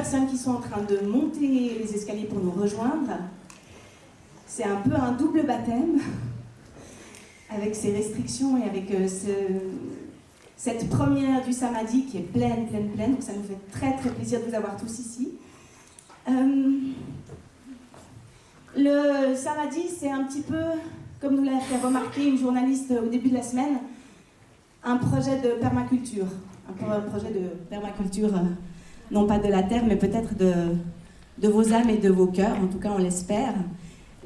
personnes qui sont en train de monter les escaliers pour nous rejoindre. C'est un peu un double baptême, avec ces restrictions et avec cette première du samedi qui est pleine. Donc ça nous fait très très plaisir de vous avoir tous ici. Le samedi, c'est un petit peu, comme nous l'a fait remarquer une journaliste au début de la semaine, un projet de permaculture. Un projet de permaculture, non pas de la terre, mais peut-être de vos âmes et de vos cœurs, en tout cas on l'espère.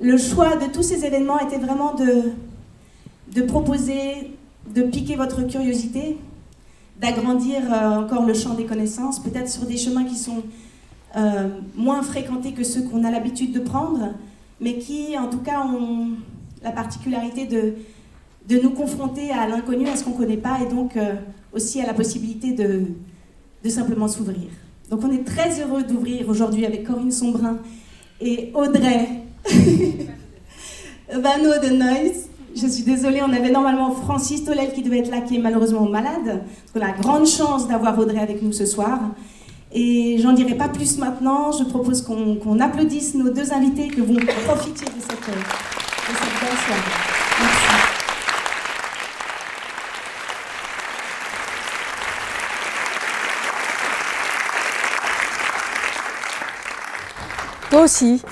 Le choix de tous ces événements était vraiment de proposer, de piquer votre curiosité, d'agrandir encore le champ des connaissances, peut-être sur des chemins qui sont moins fréquentés que ceux qu'on a l'habitude de prendre, mais qui en tout cas ont la particularité de nous confronter à l'inconnu, à ce qu'on ne connaît pas, et donc aussi à la possibilité de simplement s'ouvrir. Donc on est très heureux d'ouvrir aujourd'hui avec Corinne Sombrin et Audrey Vano de Noise. Je suis désolée, on avait normalement Francis Tolel qui devait être là, qui est malheureusement malade. On a la grande chance d'avoir Audrey avec nous ce soir. Et j'en dirai pas plus maintenant. Je propose qu'on applaudisse nos deux invités, que vous profitiez de cette belle soirée. Merci. Toi aussi.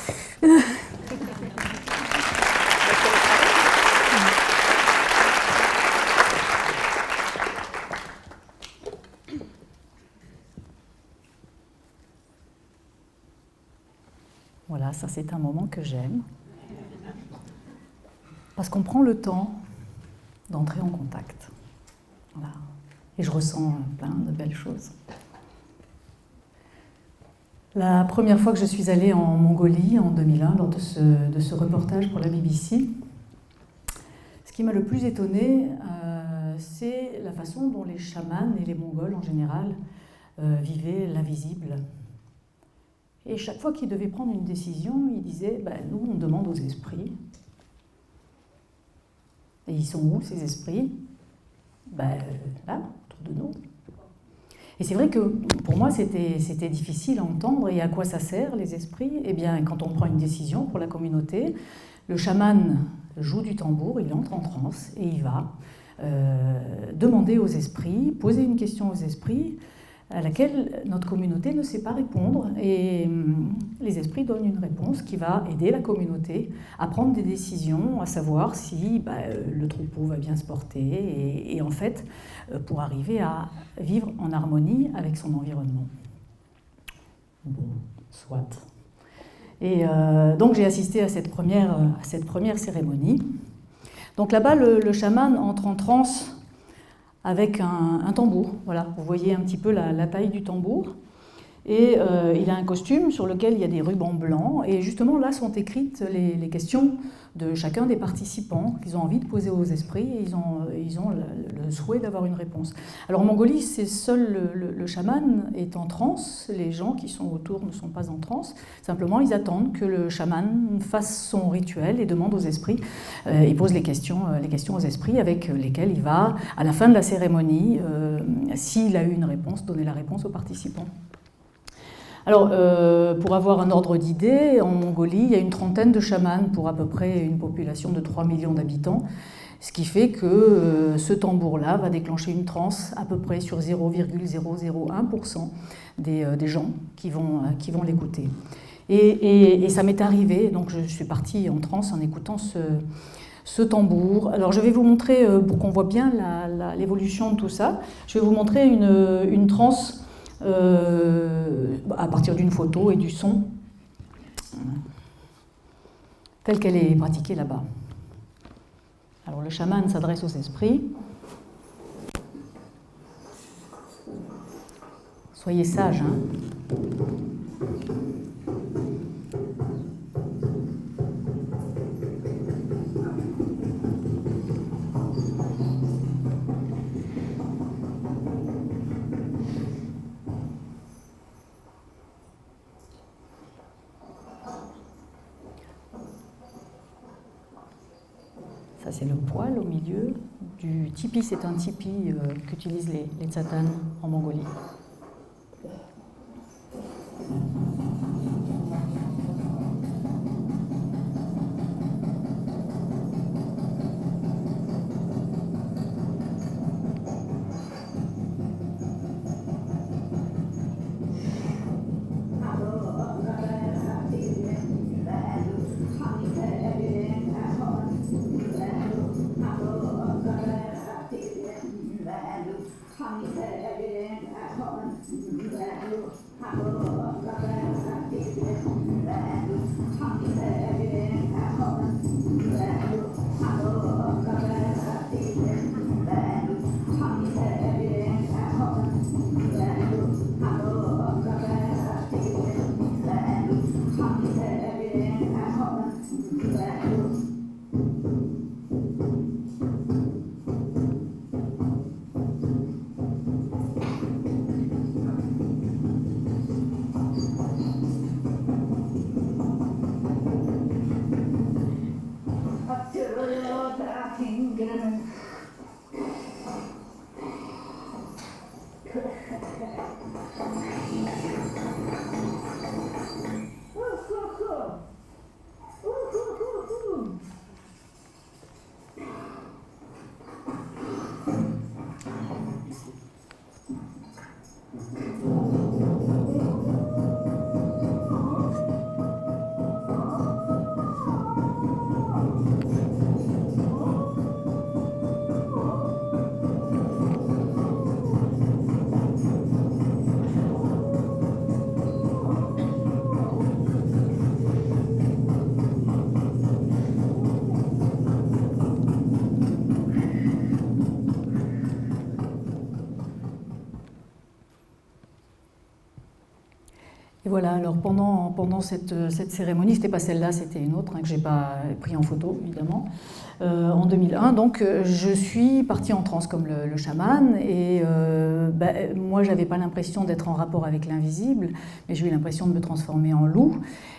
Voilà, ça c'est un moment que j'aime. Parce qu'on prend le temps d'entrer en contact. Voilà. Et je ressens plein de belles choses. La première fois que je suis allée en Mongolie, en 2001, lors de ce reportage pour la BBC, ce qui m'a le plus étonnée, c'est la façon dont les chamans et les Mongols en général vivaient l'invisible. Et chaque fois qu'ils devaient prendre une décision, ils disaient nous, on demande aux esprits. Et ils sont où, ces esprits? Là, autour de nous. Et c'est vrai que pour moi, c'était difficile à entendre. Et à quoi ça sert, les esprits? Eh bien, quand on prend une décision pour la communauté, le chaman joue du tambour, il entre en transe et il va demander aux esprits, poser une question aux esprits à laquelle notre communauté ne sait pas répondre. Et les esprits donnent une réponse qui va aider la communauté à prendre des décisions, à savoir si le troupeau va bien se porter et en fait, pour arriver à vivre en harmonie avec son environnement. Bon, soit. Et donc j'ai assisté à cette première cérémonie. Donc là-bas, le chaman entre en transe avec un tambour. Voilà, vous voyez un petit peu la taille du tambour. Et il a un costume sur lequel il y a des rubans blancs. Et justement, là sont écrites les questions de chacun des participants qu'ils ont envie de poser aux esprits. Et ils ont le souhait d'avoir une réponse. Alors en Mongolie, c'est seul le chaman est en transe. Les gens qui sont autour ne sont pas en transe. Simplement, ils attendent que le chaman fasse son rituel et demande aux esprits. Il pose les questions aux esprits avec lesquels il va, à la fin de la cérémonie, s'il a eu une réponse, donner la réponse aux participants. Alors, pour avoir un ordre d'idée, en Mongolie, il y a une trentaine de chamans pour à peu près une population de 3 millions d'habitants, ce qui fait que ce tambour-là va déclencher une transe à peu près sur 0,001% des gens qui vont l'écouter. Et ça m'est arrivé, donc je suis partie en transe en écoutant ce tambour. Alors je vais vous montrer, pour qu'on voit bien l'évolution de tout ça, je vais vous montrer une transe à partir d'une photo et du son, telle qu'elle est pratiquée là-bas. Alors le chaman s'adresse aux esprits. Soyez sages, hein. Ça, c'est le poil au milieu du tipi. C'est un tipi qu'utilisent les tsatanes en Mongolie. Et voilà, alors pendant cette cérémonie, c'était pas celle-là, c'était une autre, que j'ai pas pris en photo, évidemment, en 2001. Donc, je suis partie en transe comme le chaman, et moi, j'avais pas l'impression d'être en rapport avec l'invisible, mais j'ai eu l'impression de me transformer en loup.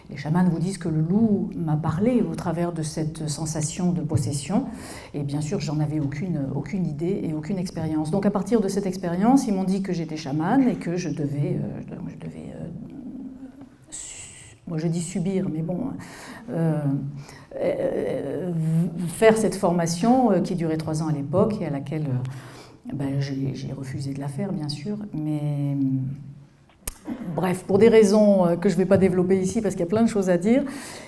Les chamans vous disent que le loup m'a parlé au travers de cette sensation de possession, et bien sûr, j'en avais aucune idée et aucune expérience. Donc, à partir de cette expérience, ils m'ont dit que j'étais chamane et que je devais moi je dis subir, mais bon, faire cette formation qui durait 3 ans à l'époque et à laquelle j'ai refusé de la faire, bien sûr, mais bref, pour des raisons que je ne vais pas développer ici parce qu'il y a plein de choses à dire,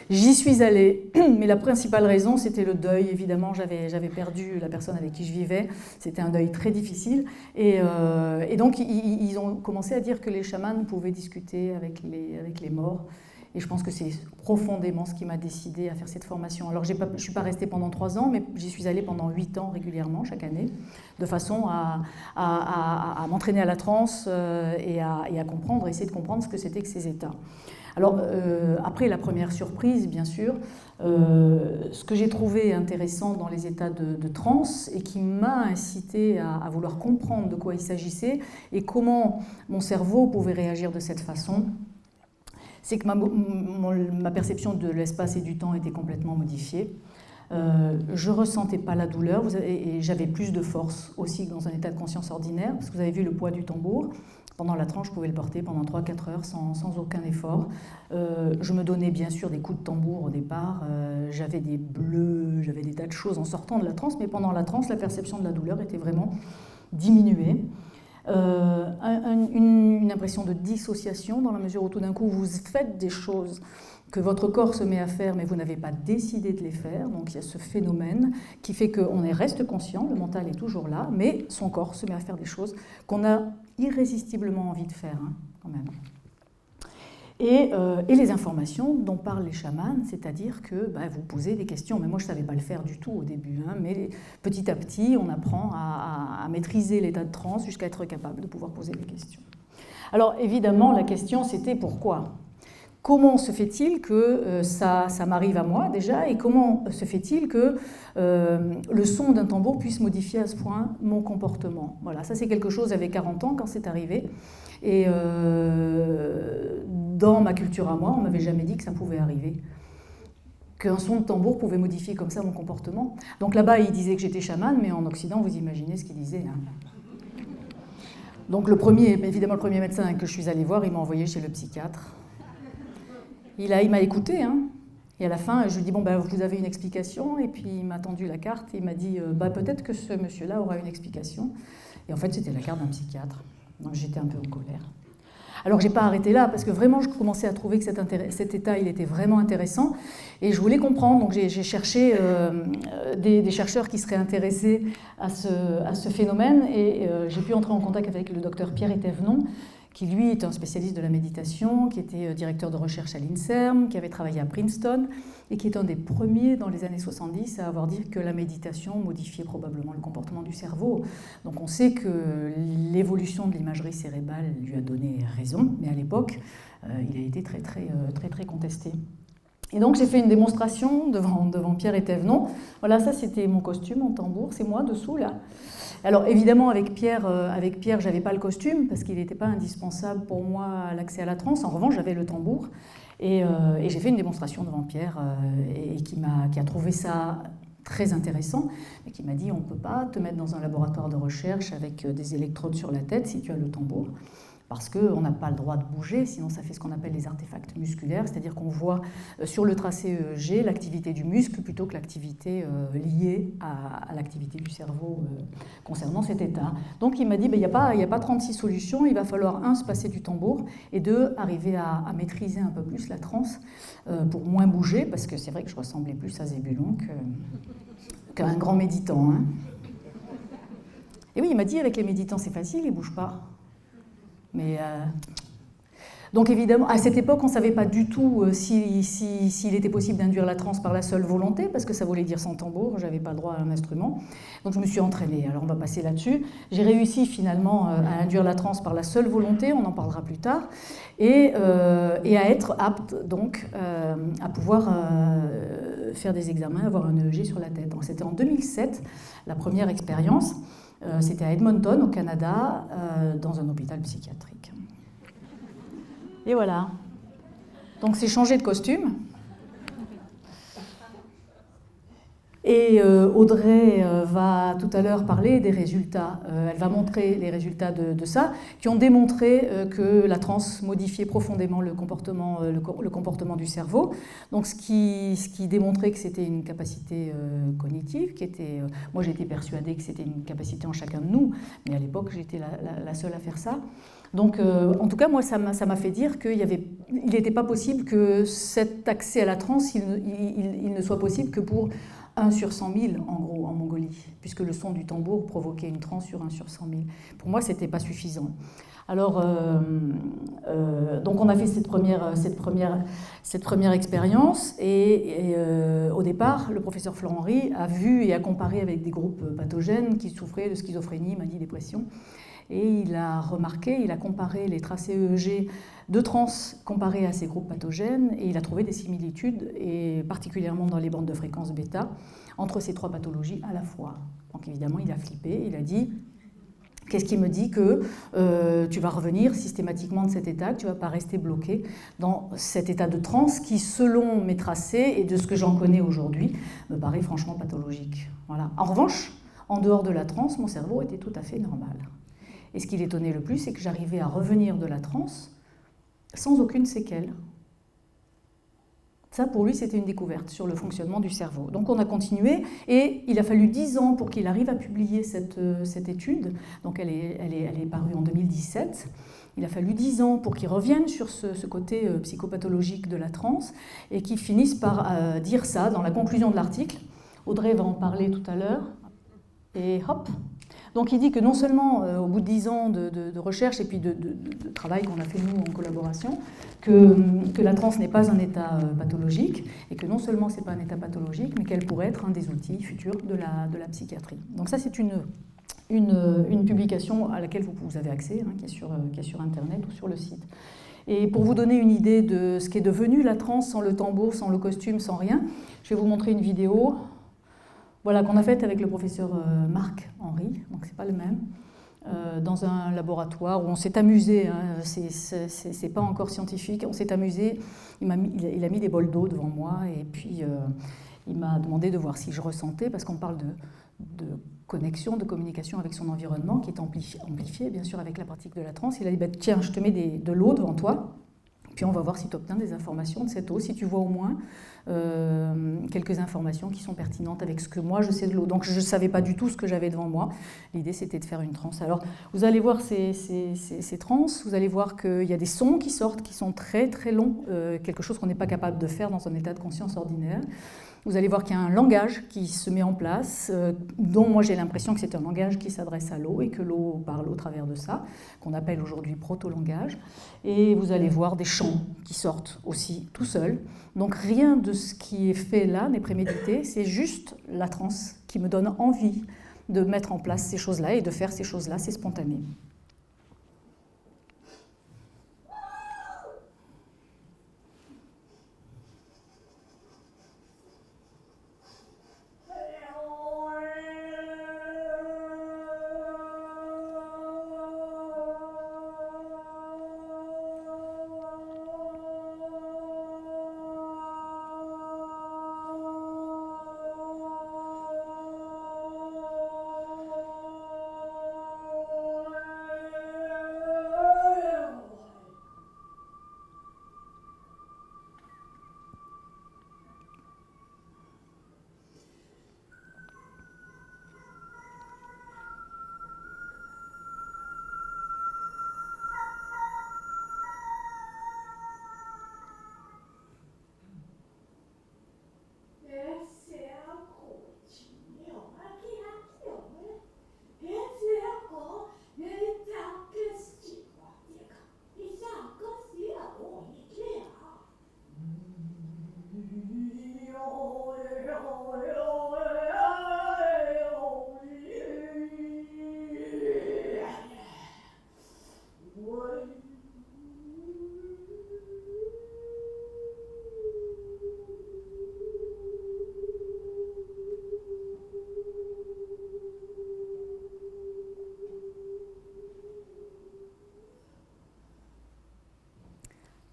j'y suis allée, mais la principale raison c'était le deuil, évidemment, j'avais perdu la personne avec qui je vivais, c'était un deuil très difficile, et donc ils ont commencé à dire que les chamans pouvaient discuter avec les morts. Et je pense que c'est profondément ce qui m'a décidée à faire cette formation. Alors, je ne suis pas restée pendant 3 ans, mais j'y suis allée pendant 8 ans régulièrement, chaque année, de façon à m'entraîner à la transe et à comprendre, essayer de comprendre ce que c'était que ces états. Alors, après la première surprise, bien sûr, ce que j'ai trouvé intéressant dans les états de transe et qui m'a incité à vouloir comprendre de quoi il s'agissait et comment mon cerveau pouvait réagir de cette façon, c'est que ma perception de l'espace et du temps était complètement modifiée. Je ne ressentais pas la douleur et j'avais plus de force aussi que dans un état de conscience ordinaire, parce que vous avez vu le poids du tambour. Pendant la transe, je pouvais le porter pendant 3-4 heures sans aucun effort. Je me donnais bien sûr des coups de tambour au départ, j'avais des bleus, j'avais des tas de choses en sortant de la transe, mais pendant la transe, la perception de la douleur était vraiment diminuée. Une impression de dissociation dans la mesure où tout d'un coup vous faites des choses que votre corps se met à faire mais vous n'avez pas décidé de les faire, donc il y a ce phénomène qui fait qu'on reste conscient, le mental est toujours là, mais son corps se met à faire des choses qu'on a irrésistiblement envie de faire, quand même. Et les informations dont parlent les chamans, c'est-à-dire que vous posez des questions, mais moi je ne savais pas le faire du tout au début, mais petit à petit on apprend à maîtriser l'état de transe jusqu'à être capable de pouvoir poser des questions. Alors évidemment la question c'était pourquoi ? Comment se fait-il que ça m'arrive à moi déjà, et comment se fait-il que le son d'un tambour puisse modifier à ce point mon comportement ? Voilà, ça c'est quelque chose, j'avais 40 ans quand c'est arrivé, et dans ma culture à moi, on ne m'avait jamais dit que ça pouvait arriver, qu'un son de tambour pouvait modifier comme ça mon comportement. Donc là-bas, ils disaient que j'étais chamane, mais en Occident, vous imaginez ce qu'ils disaient. Donc évidemment, le premier médecin que je suis allée voir, il m'a envoyé chez le psychiatre. Il m'a écouté, et à la fin, je lui ai dit, vous avez une explication, et puis il m'a tendu la carte, et il m'a dit, peut-être que ce monsieur-là aura une explication. Et en fait, c'était la carte d'un psychiatre. Donc j'étais un peu en colère. Alors, je n'ai pas arrêté là, parce que vraiment, je commençais à trouver que cet état, il était vraiment intéressant, et je voulais comprendre. Donc, j'ai cherché des chercheurs qui seraient intéressés à ce phénomène, et j'ai pu entrer en contact avec le docteur Pierre Éthévenon, qui lui est un spécialiste de la méditation, qui était directeur de recherche à l'INSERM, qui avait travaillé à Princeton, et qui est un des premiers dans les années 70 à avoir dit que la méditation modifiait probablement le comportement du cerveau. Donc on sait que l'évolution de l'imagerie cérébrale lui a donné raison, mais à l'époque, il a été très contesté. Et donc j'ai fait une démonstration devant Pierre Éthévenon. Voilà, ça c'était mon costume en tambour, c'est moi dessous là. Alors évidemment avec Pierre j'avais pas le costume parce qu'il n'était pas indispensable pour moi à l'accès à la transe. En revanche j'avais le tambour et j'ai fait une démonstration devant Pierre et qui a trouvé ça très intéressant et qui m'a dit on ne peut pas te mettre dans un laboratoire de recherche avec des électrodes sur la tête si tu as le tambour. Parce qu'on n'a pas le droit de bouger, sinon ça fait ce qu'on appelle les artefacts musculaires, c'est-à-dire qu'on voit sur le tracé EEG l'activité du muscle plutôt que l'activité liée à l'activité du cerveau concernant cet état. Donc il m'a dit, il n'y a pas 36 solutions, il va falloir, 1, se passer du tambour, et 2, arriver à maîtriser un peu plus la transe pour moins bouger, parce que c'est vrai que je ressemblais plus à Zébulon qu'à un grand méditant. Hein. Et oui, il m'a dit, avec les méditants c'est facile, ils ne bougent pas. Mais donc évidemment, à cette époque, on ne savait pas du tout s'il était possible d'induire la transe par la seule volonté, parce que ça voulait dire sans tambour, je n'avais pas le droit à un instrument. Donc je me suis entraînée, alors on va passer là-dessus. J'ai réussi finalement à induire la transe par la seule volonté, on en parlera plus tard, et à être apte donc à pouvoir faire des examens, avoir un EEG sur la tête. Donc c'était en 2007, la première expérience. C'était à Edmonton, au Canada, dans un hôpital psychiatrique. Et voilà. Donc c'est changé de costume. Et Audrey va tout à l'heure parler des résultats. Elle va montrer les résultats de ça, qui ont démontré que la transe modifiait profondément le comportement du cerveau. Donc ce qui démontrait que c'était une capacité cognitive, qui était, moi j'étais persuadée que c'était une capacité en chacun de nous, mais à l'époque j'étais la seule à faire ça. Donc, en tout cas, moi, ça m'a fait dire qu'il n'était pas possible que cet accès à la transe, il ne soit possible que pour 1 sur 100 000, en gros, en Mongolie, puisque le son du tambour provoquait une transe sur 1 sur 100 000. Pour moi, ce n'était pas suffisant. Alors, donc on a fait cette première expérience, et au départ, le professeur Florent Ry a vu et a comparé avec des groupes pathogènes qui souffraient de schizophrénie, manie, dépression. Et il a comparé les tracés EEG de transe comparés à ces groupes pathogènes, et il a trouvé des similitudes, et particulièrement dans les bandes de fréquence bêta, entre ces 3 pathologies à la fois. Donc évidemment, il a flippé, il a dit « Qu'est-ce qui me dit que tu vas revenir systématiquement de cet état, que tu ne vas pas rester bloqué dans cet état de transe qui, selon mes tracés et de ce que j'en connais aujourd'hui, me paraît franchement pathologique. » Voilà. En revanche, en dehors de la transe, mon cerveau était tout à fait normal. Et ce qui l'étonnait le plus, c'est que j'arrivais à revenir de la transe sans aucune séquelle. Ça, pour lui, c'était une découverte sur le fonctionnement du cerveau. Donc on a continué, et il a fallu 10 ans pour qu'il arrive à publier cette étude. Donc elle est parue en 2017. Il a fallu 10 ans pour qu'il revienne sur ce côté psychopathologique de la transe, et qu'il finisse par dire ça dans la conclusion de l'article. Audrey va en parler tout à l'heure. Et hop. Donc il dit que non seulement au bout de 10 ans de recherche et puis de travail qu'on a fait nous en collaboration, que la transe n'est pas un état pathologique, et que non seulement ce n'est pas un état pathologique, mais qu'elle pourrait être un des outils futurs de la psychiatrie. Donc ça, c'est une publication à laquelle vous avez accès, hein, qui est sur Internet ou sur le site. Et pour vous donner une idée de ce qu'est devenu la transe sans le tambour, sans le costume, sans rien, je vais vous montrer une vidéo. Voilà, qu'on a faite avec le professeur Marc Henry, donc c'est pas le même, dans un laboratoire où on s'est amusé, hein, c'est pas encore scientifique, on s'est amusé, il a mis des bols d'eau devant moi, et puis il m'a demandé de voir si je ressentais, parce qu'on parle de connexion, de communication avec son environnement, qui est amplifié bien sûr avec la pratique de la transe. Il a dit, tiens, je te mets de l'eau devant toi, Puis on va voir si tu obtiens des informations de cette eau, si tu vois au moins quelques informations qui sont pertinentes avec ce que moi je sais de l'eau. Donc je ne savais pas du tout ce que j'avais devant moi. L'idée c'était de faire une transe. Alors vous allez voir ces transes, vous allez voir qu'il y a des sons qui sortent qui sont très très longs, quelque chose qu'on n'est pas capable de faire dans un état de conscience ordinaire. Vous allez voir qu'il y a un langage qui se met en place, dont moi j'ai l'impression que c'est un langage qui s'adresse à l'eau et que l'eau parle au travers de ça, qu'on appelle aujourd'hui proto-langage. Et vous allez voir des chants qui sortent aussi tout seuls. Donc rien de ce qui est fait là n'est prémédité, c'est juste la transe qui me donne envie de mettre en place ces choses-là et de faire ces choses-là, c'est spontané.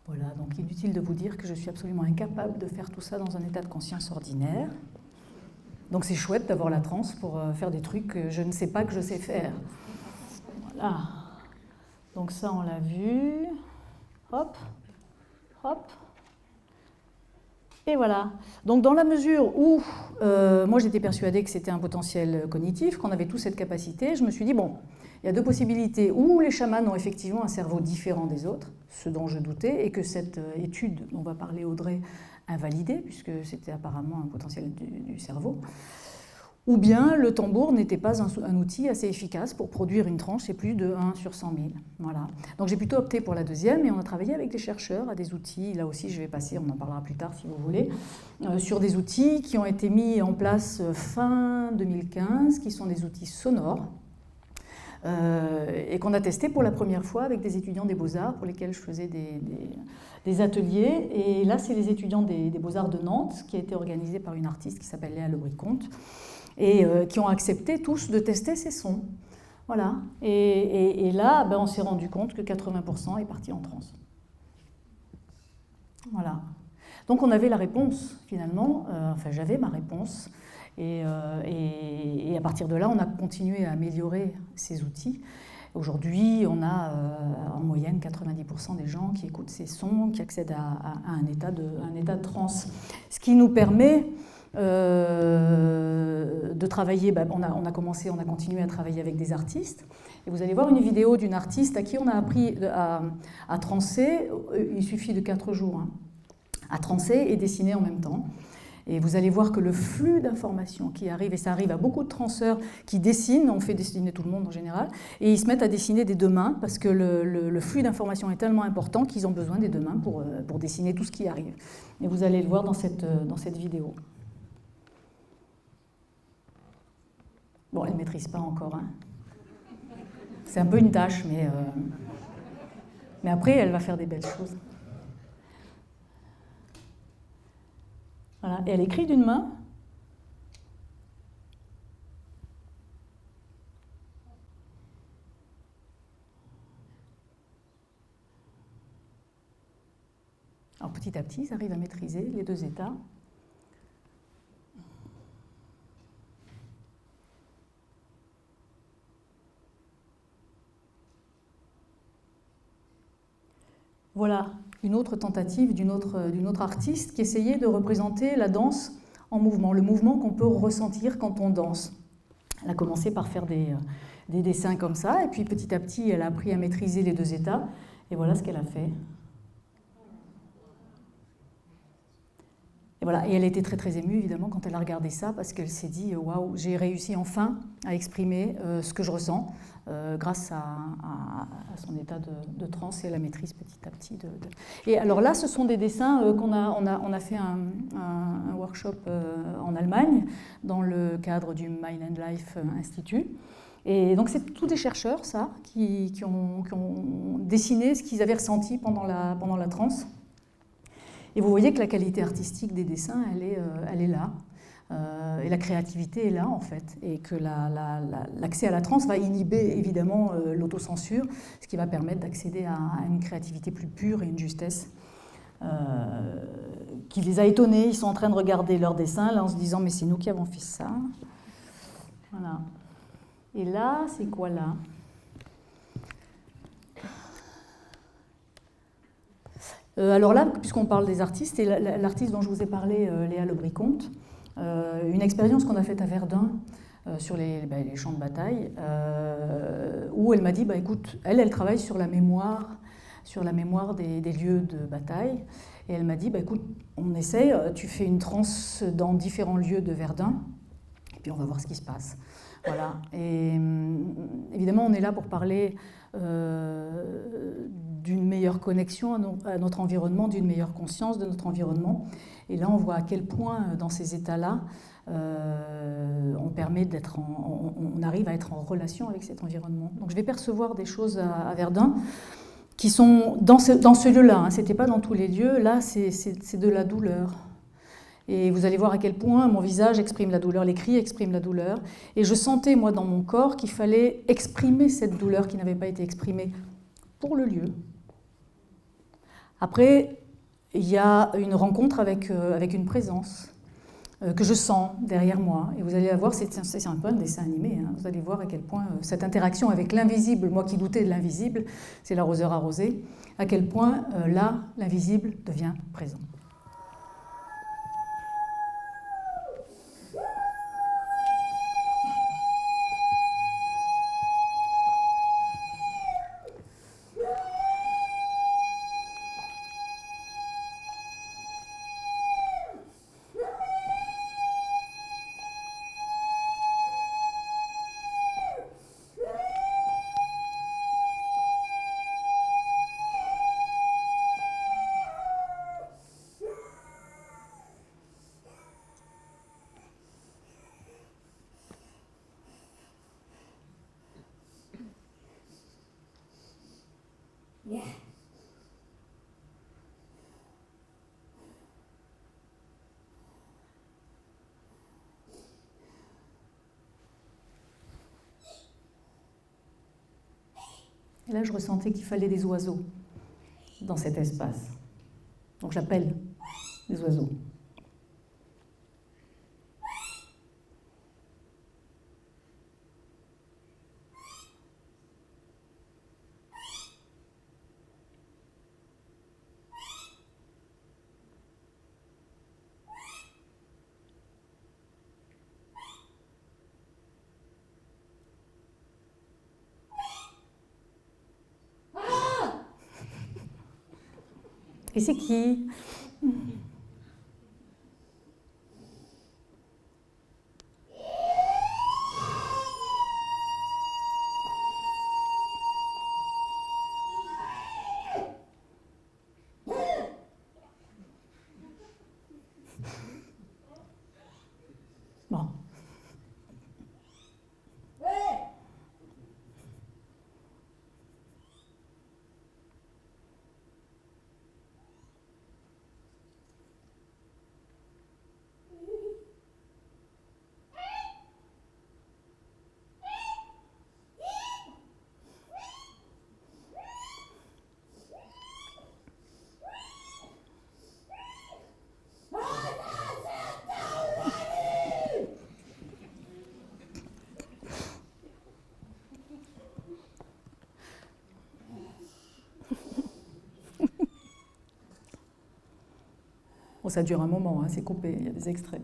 Voilà, donc inutile de vous dire que je suis absolument incapable de faire tout ça dans un état de conscience ordinaire. Donc c'est chouette d'avoir la transe pour faire des trucs que je ne sais pas que je sais faire. Voilà. Donc ça, on l'a vu. Hop, hop. Et voilà. Donc dans la mesure où moi j'étais persuadée que c'était un potentiel cognitif, qu'on avait tous cette capacité, je me suis dit, bon, il y a deux possibilités. Ou les chamans ont effectivement un cerveau différent des autres, ce dont je doutais, et que cette étude dont va parler Audrey invalidée, puisque c'était apparemment un potentiel du cerveau. Ou bien le tambour n'était pas un outil assez efficace pour produire une tranche, c'est plus de 1 sur 100 000. Voilà. Donc j'ai plutôt opté pour la deuxième, et on a travaillé avec des chercheurs à des outils, là aussi je vais passer, on en parlera plus tard si vous voulez, sur des outils qui ont été mis en place fin 2015, qui sont des outils sonores, et qu'on a testé pour la première fois avec des étudiants des Beaux-Arts pour lesquels je faisais des ateliers. Et là, c'est les étudiants des Beaux-Arts de Nantes, qui a été organisé par une artiste qui s'appelle Léa Lebricomte, et qui ont accepté tous de tester ces sons. Voilà. Et là, ben, on s'est rendu compte que 80% est parti en transe. Voilà. Donc on avait la réponse, finalement, enfin j'avais ma réponse. Et à partir de là, on a continué à améliorer ces outils. Aujourd'hui, on a en moyenne 90% des gens qui écoutent ces sons, qui accèdent à un état de transe. Ce qui nous permet de travailler, on a continué à travailler avec des artistes. Et vous allez voir une vidéo d'une artiste à qui on a appris à transer, il suffit de 4 jours, hein, à transer et dessiner en même temps. Et vous allez voir que le flux d'informations qui arrive, et ça arrive à beaucoup de transeurs qui dessinent, on fait dessiner tout le monde en général, et ils se mettent à dessiner des deux mains parce que le flux d'informations est tellement important qu'ils ont besoin des deux mains pour dessiner tout ce qui arrive. Et vous allez le voir dans cette vidéo. Bon, elle ne maîtrise pas encore. Hein. C'est un peu une tâche, mais après, elle va faire des belles choses. Voilà. Et elle écrit d'une main. Alors petit à petit, ils arrivent à maîtriser les deux états. Voilà. une autre tentative d'une autre artiste qui essayait de représenter la danse en mouvement, le mouvement qu'on peut ressentir quand on danse. Elle a commencé par faire des dessins comme ça, et puis petit à petit, elle a appris à maîtriser les deux états, et voilà ce qu'elle a fait. Et voilà, et elle était très très émue évidemment quand elle a regardé ça, parce qu'elle s'est dit waouh, j'ai réussi enfin à exprimer ce que je ressens grâce à son état de transe et à la maîtrise petit à petit. Et alors là, ce sont des dessins on a fait un workshop en Allemagne dans le cadre du Mind and Life Institute. Et donc c'est tous des chercheurs, ça, qui ont dessiné ce qu'ils avaient ressenti pendant la transe. Et vous voyez que la qualité artistique des dessins, elle est là. Et la créativité est là, en fait. Et que l'accès à la transe va inhiber, évidemment, l'autocensure, ce qui va permettre d'accéder à une créativité plus pure et une justesse qui les a étonnés. Ils sont en train de regarder leurs dessins, là, en se disant « mais c'est nous qui avons fait ça ». Voilà. Et là, c'est quoi, là ? Alors là, puisqu'on parle des artistes, et l'artiste dont je vous ai parlé, Léa Lebricomte, une expérience qu'on a faite à Verdun sur les champs de bataille, où elle m'a dit, écoute, elle travaille sur la mémoire des lieux de bataille, et elle m'a dit, écoute, on essaye, tu fais une transe dans différents lieux de Verdun, et puis on va voir ce qui se passe. Voilà. Et évidemment, on est là pour parler d'une meilleure connexion à notre environnement, d'une meilleure conscience de notre environnement. Et là, on voit à quel point, dans ces états-là, on arrive à être en relation avec cet environnement. Donc, je vais percevoir des choses à Verdun qui sont dans ce lieu-là. Hein. Ce n'était pas dans tous les lieux. Là, c'est de la douleur. Et vous allez voir à quel point mon visage exprime la douleur, les cris expriment la douleur. Et je sentais, moi, dans mon corps, qu'il fallait exprimer cette douleur qui n'avait pas été exprimée pour le lieu. Après, il y a une rencontre avec une présence que je sens derrière moi. Et vous allez la voir, c'est un peu un dessin animé. Hein. Vous allez voir à quel point cette interaction avec l'invisible, moi qui doutais de l'invisible, c'est l'arroseur arrosé, à quel point là, l'invisible devient présent. Yeah. Et là, je ressentais qu'il fallait des oiseaux dans cet espace. Donc j'appelle des oiseaux. Et c'est qui ? Bon. Bon, ça dure un moment, hein, c'est coupé, il y a des extraits.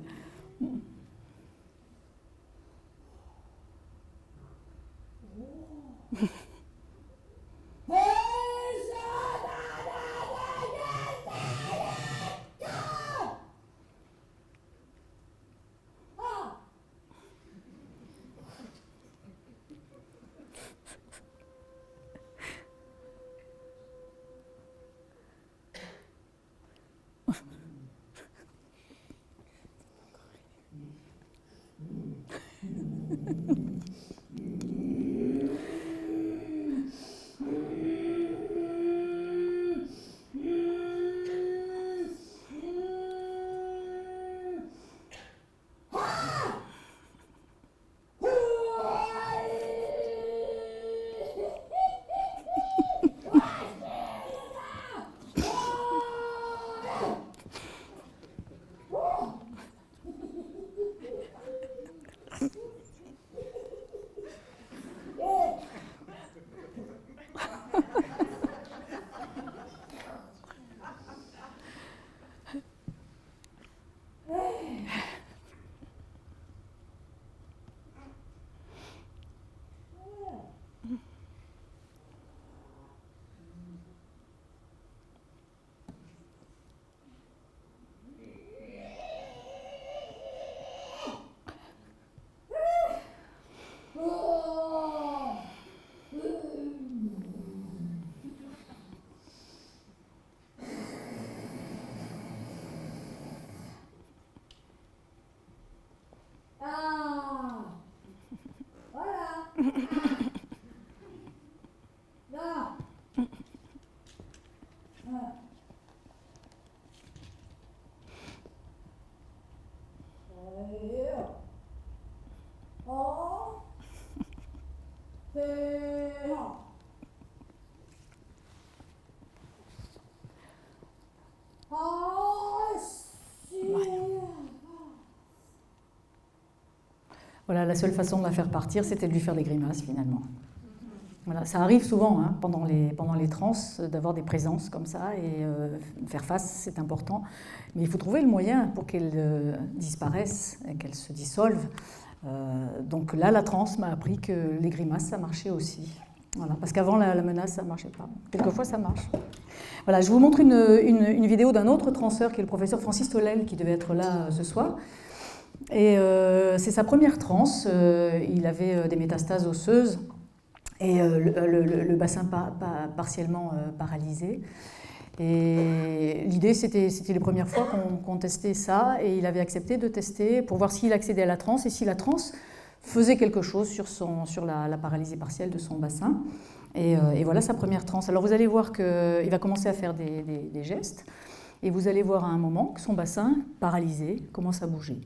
Voilà, la seule façon de la faire partir, c'était de lui faire des grimaces, finalement. Voilà, ça arrive souvent, hein, pendant les transes, d'avoir des présences comme ça, et faire face, c'est important. Mais il faut trouver le moyen pour qu'elles disparaissent, et qu'elles se dissolvent. Donc là, la transe m'a appris que les grimaces, ça marchait aussi. Voilà, parce qu'avant, la menace, ça ne marchait pas. Quelquefois, ça marche. Voilà, je vous montre une vidéo d'un autre transeur, qui est le professeur Francis Tolel, qui devait être là ce soir. Et c'est sa première transe. Il avait des métastases osseuses et le bassin partiellement paralysé. Et l'idée, c'était les premières fois qu'on testait ça, et il avait accepté de tester pour voir s'il accédait à la transe et si la transe faisait quelque chose sur la paralysie partielle de son bassin. Et voilà sa première transe. Alors vous allez voir qu'il va commencer à faire des gestes, et vous allez voir à un moment que son bassin paralysé commence à bouger.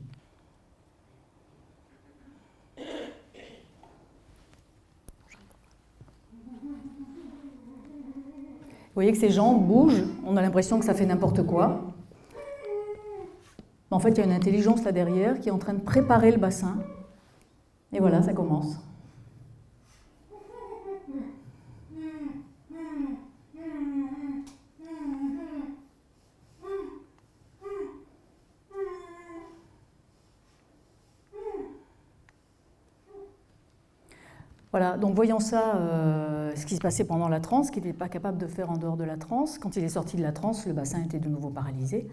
Vous voyez que ses jambes bougent, on a l'impression que ça fait n'importe quoi. Mais en fait, il y a une intelligence là derrière qui est en train de préparer le bassin. Et voilà, ça commence. Voilà, donc voyant ça, ce qui se passait pendant la transe, qu'il n'était pas capable de faire en dehors de la transe. Quand il est sorti de la transe, le bassin était de nouveau paralysé.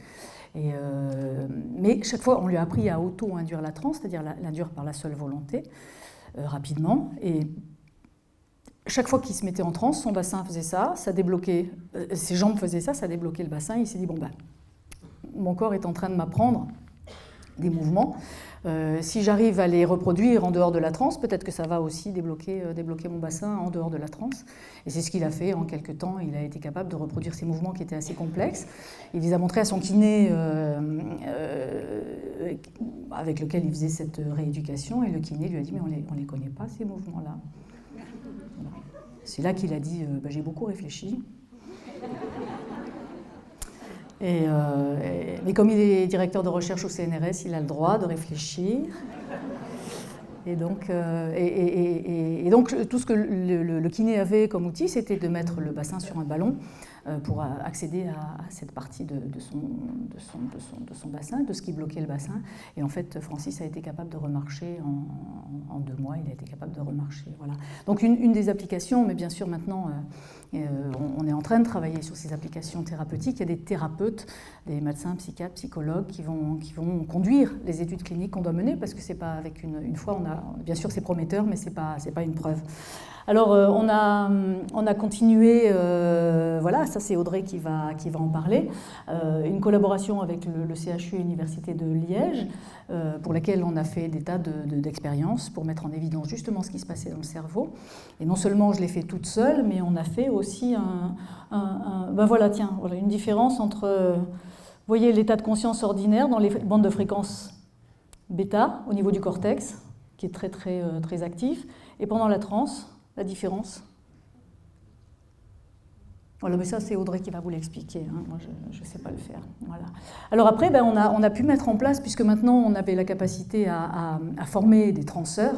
Mais chaque fois, on lui a appris à auto-induire la transe, c'est-à-dire l'induire par la seule volonté, rapidement. Et chaque fois qu'il se mettait en transe, son bassin faisait ça débloquait, ses jambes faisaient ça débloquait le bassin. Il s'est dit, bon ben, mon corps est en train de m'apprendre des mouvements. Si j'arrive à les reproduire en dehors de la transe, peut-être que ça va aussi débloquer mon bassin en dehors de la transe. Et c'est ce qu'il a fait en quelques temps. Il a été capable de reproduire ces mouvements qui étaient assez complexes. Il les a montrés à son kiné avec lequel il faisait cette rééducation. Et le kiné lui a dit, mais on les connaît pas, ces mouvements-là. Voilà. C'est là qu'il a dit, j'ai beaucoup réfléchi. Mais comme il est directeur de recherche au CNRS, il a le droit de réfléchir. Et donc tout ce que le kiné avait comme outil, c'était de mettre le bassin sur un ballon pour accéder à cette partie de son bassin, de ce qui bloquait le bassin. Et en fait, Francis a été capable de remarcher en 2 mois, il a été capable de remarcher. Voilà. Donc une des applications, mais bien sûr maintenant, on est en train de travailler sur ces applications thérapeutiques. Il y a des thérapeutes, des médecins, psychiatres, psychologues qui vont conduire les études cliniques qu'on doit mener, parce que c'est pas avec une fois, bien sûr c'est prometteur, mais c'est pas une preuve. Alors on a continué, voilà, ça c'est Audrey qui va en parler, une collaboration avec le CHU Université de Liège, pour laquelle on a fait des tas d'expériences pour mettre en évidence justement ce qui se passait dans le cerveau. Et non seulement je l'ai fait toute seule, mais on a fait aussi voilà une différence entre, vous voyez, l'état de conscience ordinaire dans les bandes de fréquence bêta au niveau du cortex, qui est très actif, et pendant la transe, la différence. Voilà, mais ça c'est Audrey qui va vous l'expliquer, hein. Moi je ne sais pas le faire. Voilà. Alors après, on a pu mettre en place, puisque maintenant on avait la capacité à former des transeurs,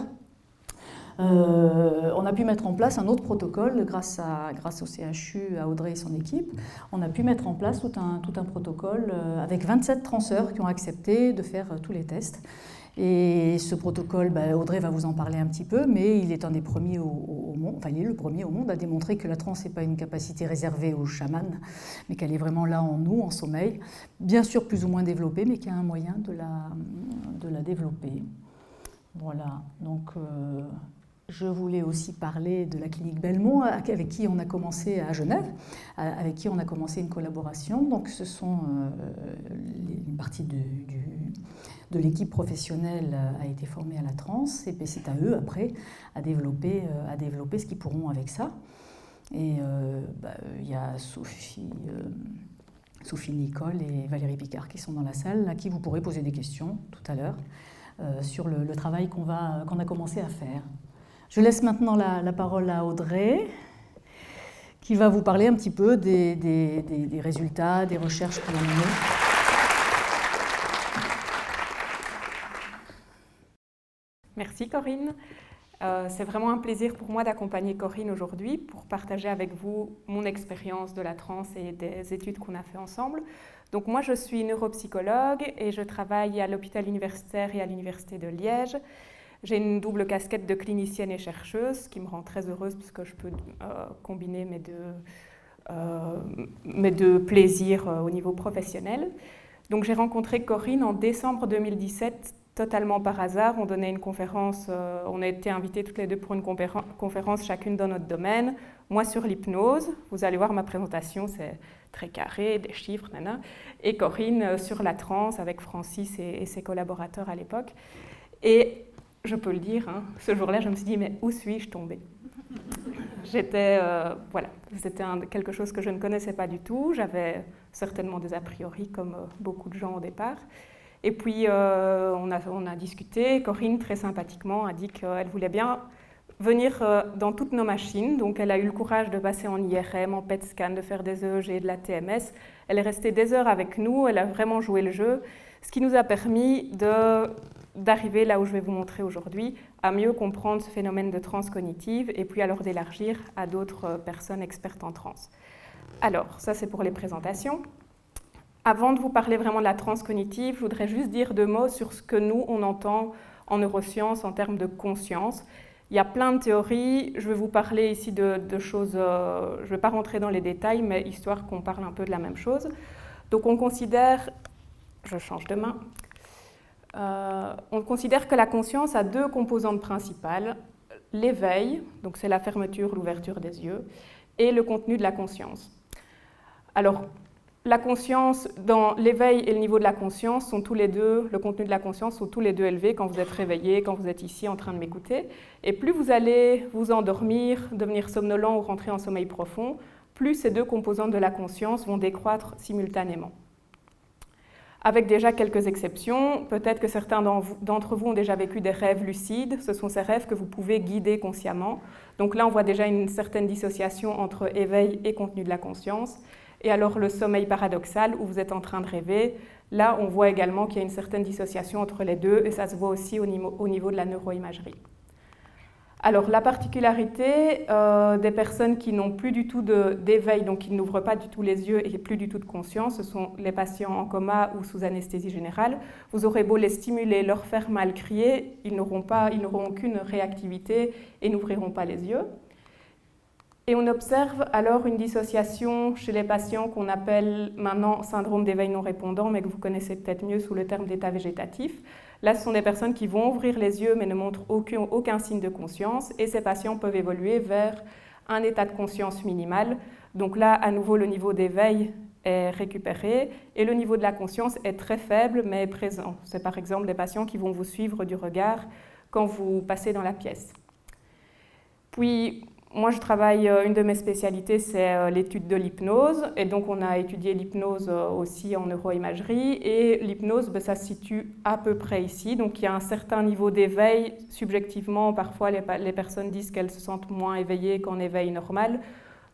on a pu mettre en place un autre protocole grâce au CHU, à Audrey et son équipe. On a pu mettre en place tout un protocole avec 27 transeurs qui ont accepté de faire tous les tests. Et ce protocole, Audrey va vous en parler un petit peu, mais il est un des premiers au monde, enfin il est le premier au monde à démontrer que la transe n'est pas une capacité réservée aux chamans, mais qu'elle est vraiment là en nous, en sommeil, bien sûr plus ou moins développée, mais qu'il y a un moyen de la développer. Voilà, donc je voulais aussi parler de la clinique Belmont, avec qui on a commencé à Genève, avec qui on a commencé une collaboration. Donc ce sont une partie de l'équipe professionnelle a été formée à la transe, et puis c'est à eux après à développer ce qu'ils pourront avec ça. Et il y a Sophie Nicole et Valérie Picard qui sont dans la salle, à qui vous pourrez poser des questions tout à l'heure sur le travail qu'on a commencé à faire. Je laisse maintenant la parole à Audrey, qui va vous parler un petit peu des résultats, des recherches qu'on a menées. Merci Corinne. C'est vraiment un plaisir pour moi d'accompagner Corinne aujourd'hui pour partager avec vous mon expérience de la transe et des études qu'on a fait ensemble. Donc moi je suis neuropsychologue et je travaille à l'hôpital universitaire et à l'université de Liège. J'ai une double casquette de clinicienne et chercheuse qui me rend très heureuse puisque je peux combiner mes deux plaisirs au niveau professionnel. Donc j'ai rencontré Corinne en décembre 2017 totalement par hasard. On donnait une conférence, on a été invités toutes les deux pour une conférence chacune dans notre domaine. Moi sur l'hypnose, vous allez voir ma présentation, c'est très carré, des chiffres, nana. Et Corinne sur la transe avec Francis et ses collaborateurs à l'époque. Et je peux le dire, hein, ce jour-là, je me suis dit, mais où suis-je tombée ? Voilà, c'était quelque chose que je ne connaissais pas du tout. J'avais certainement des a priori, comme beaucoup de gens au départ. Et puis, on a discuté. Corinne, très sympathiquement, a dit qu'elle voulait bien venir dans toutes nos machines. Donc, elle a eu le courage de passer en IRM, en PET scan, de faire des EEG, de la TMS. Elle est restée des heures avec nous. Elle a vraiment joué le jeu, ce qui nous a permis d'arriver là où je vais vous montrer aujourd'hui, à mieux comprendre ce phénomène de transe cognitive et puis alors d'élargir à d'autres personnes expertes en transe. Alors, ça c'est pour les présentations. Avant de vous parler vraiment de la transe cognitive, je voudrais juste dire 2 mots sur ce que nous, on entend en neurosciences en termes de conscience. Il y a plein de théories, je vais vous parler ici de choses, je ne vais pas rentrer dans les détails, mais histoire qu'on parle un peu de la même chose. Donc on considère, je change de main, on considère que la conscience a 2 composantes principales, l'éveil, donc c'est la fermeture, l'ouverture des yeux, et le contenu de la conscience. Alors, la conscience, dans l'éveil et le niveau de la conscience sont tous les deux, le contenu de la conscience sont tous les deux élevés quand vous êtes réveillé, quand vous êtes ici en train de m'écouter. Et plus vous allez vous endormir, devenir somnolent ou rentrer en sommeil profond, plus ces 2 composantes de la conscience vont décroître simultanément. Avec déjà quelques exceptions, peut-être que certains d'entre vous ont déjà vécu des rêves lucides. Ce sont ces rêves que vous pouvez guider consciemment. Donc là, on voit déjà une certaine dissociation entre éveil et contenu de la conscience. Et alors le sommeil paradoxal, où vous êtes en train de rêver, là, on voit également qu'il y a une certaine dissociation entre les deux, et ça se voit aussi au niveau de la neuroimagerie. Alors, la particularité des personnes qui n'ont plus du tout d'éveil, donc qui n'ouvrent pas du tout les yeux et plus du tout de conscience, ce sont les patients en coma ou sous anesthésie générale. Vous aurez beau les stimuler, leur faire mal, crier, ils n'auront aucune réactivité et n'ouvriront pas les yeux. Et on observe alors une dissociation chez les patients qu'on appelle maintenant syndrome d'éveil non répondant, mais que vous connaissez peut-être mieux sous le terme d'état végétatif. Là, ce sont des personnes qui vont ouvrir les yeux mais ne montrent aucun signe de conscience, et ces patients peuvent évoluer vers un état de conscience minimal. Donc là, à nouveau, le niveau d'éveil est récupéré et le niveau de la conscience est très faible mais est présent. C'est par exemple des patients qui vont vous suivre du regard quand vous passez dans la pièce. Puis, moi, je travaille, une de mes spécialités, c'est l'étude de l'hypnose. Et donc, on a étudié l'hypnose aussi en neuroimagerie. Et l'hypnose, ça se situe à peu près ici. Donc, il y a un certain niveau d'éveil. Subjectivement, parfois, les personnes disent qu'elles se sentent moins éveillées qu'en éveil normal.